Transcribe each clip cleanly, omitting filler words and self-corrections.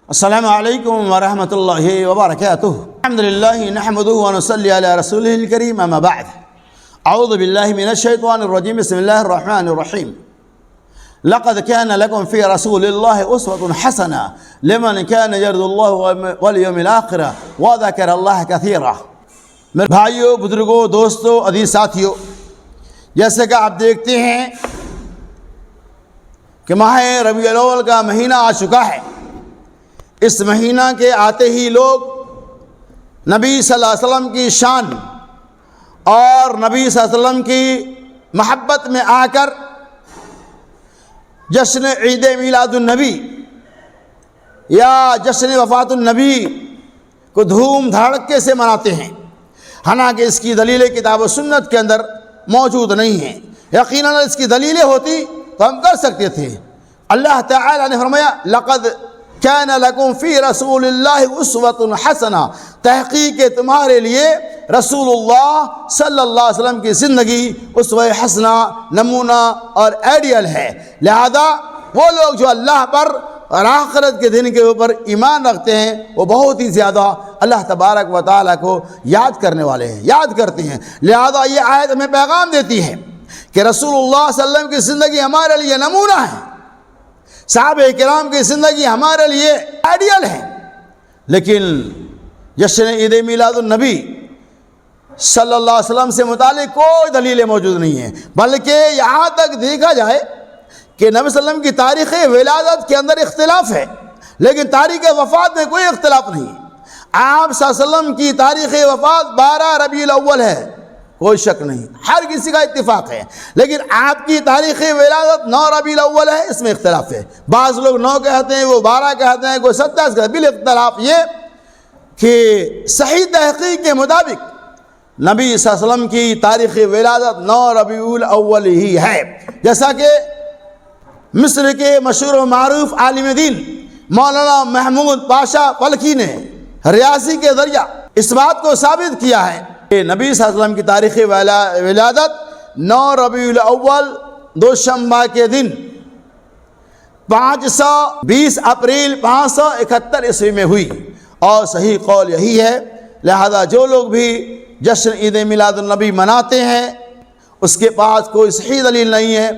السلام علیکم ورحمۃ اللہ وبرکاتہ الحمد للہ نحمدہ ونصلی علی رسولہ الکریم اما بعد اعوذ باللہ من الشیطان الرجیم بسم اللہ الرحمن الرحیم لقد كان لكم في رسول الله أسوة حسنة لمن كان يرجو الله واليوم الآخر وذكر الله كثيرا۔ میرے بھائیوں، بزرگوں، دوستوں، عزیز ساتھیوں، جیسے کہ آپ دیکھتے ہیں کہ ماہ ربیع الاول کا مہینہ آ چکا ہے۔ اس مہینہ کے آتے ہی لوگ نبی صلی اللہ علیہ وسلم کی شان اور نبی صلی اللہ علیہ وسلم کی محبت میں آ کر جشن عید میلاد النبی یا جشن وفات النبی کو دھوم دھڑکے سے مناتے ہیں، حالانکہ اس کی دلیلیں کتاب و سنت کے اندر موجود نہیں ہیں۔ یقیناً اس کی دلیلیں ہوتی تو ہم کر سکتے تھے۔ اللہ تعالی نے فرمایا لقد كان لكم في رسول الله اسوة حسنہ، تحقیق تمہارے لیے رسول اللہ صلی اللہ علیہ وسلم کی زندگی اسوہ حسنہ، نمونہ اور آئیڈیل ہے۔ لہذا وہ لوگ جو اللہ پر اور آخرت کے دن کے اوپر ایمان رکھتے ہیں وہ بہت ہی زیادہ اللہ تبارک و تعالیٰ کو یاد کرنے والے ہیں، یاد کرتے ہیں۔ لہذا یہ آیت ہمیں پیغام دیتی ہے کہ رسول اللہ صلی اللہ علیہ وسلم کی زندگی ہمارے لیے نمونہ ہے، صحابہ کرام کی زندگی ہمارے لیے آئیڈیل ہے، لیکن جشن عید میلاد النبی صلی اللہ علیہ وسلم سے متعلق کوئی دلیلیں موجود نہیں ہیں، بلکہ یہاں تک دیکھا جائے کہ نبی صلی اللہ علیہ وسلم کی تاریخ ولادت کے اندر اختلاف ہے، لیکن تاریخ وفات میں کوئی اختلاف نہیں۔ آپ صلی اللہ علیہ وسلم کی تاریخ وفات 12 ربیع الاول ہے، کوئی شک نہیں، ہر کسی کا اتفاق ہے، لیکن آپ کی تاریخ ولادت 9 ربیع الاول ہے، اس میں اختلاف ہے۔ بعض لوگ 9 کہتے ہیں، وہ 12 کہتے ہیں، کوئی 27 کہتے ہیں۔ بالاختلاف یہ کہ صحیح تحقیق کے مطابق نبی صلی اللہ علیہ وسلم کی تاریخ ولادت 9 ربیع الاول ہی ہے، جیسا کہ مصر کے مشہور و معروف عالم دین مولانا محمود پاشا فلکی نے ریاضی کے ذریعہ اس بات کو ثابت کیا ہے کہ نبی صلی اللہ علیہ وسلم کی تاریخ ولادت 9 ربیع الاول دوشنبہ کے دن 520 اپریل 571 عیسوی میں ہوئی، اور صحیح قول یہی ہے۔ لہذا جو لوگ بھی جشن عید میلاد النبی مناتے ہیں اس کے پاس کوئی صحیح دلیل نہیں ہے،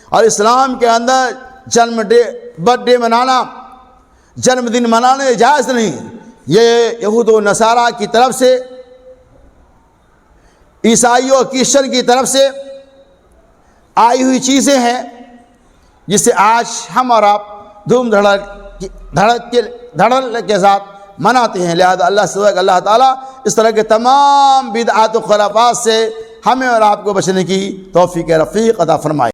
اور اسلام کے اندر برتھ ڈے منانا، جنم دن منانے جائز نہیں۔ یہ یہود و نصارہ کی طرف سے، عیسائیوں اور کرسچن کی طرف سے آئی ہوئی چیزیں ہیں، جسے آج ہم اور آپ دھوم دھڑل کے ساتھ مناتے ہیں۔ لہذا اللہ تعالیٰ اس طرح کے تمام بدعات و خرافات سے ہمیں اور آپ کو بچنے کی توفیق رفیق عطا فرمائے۔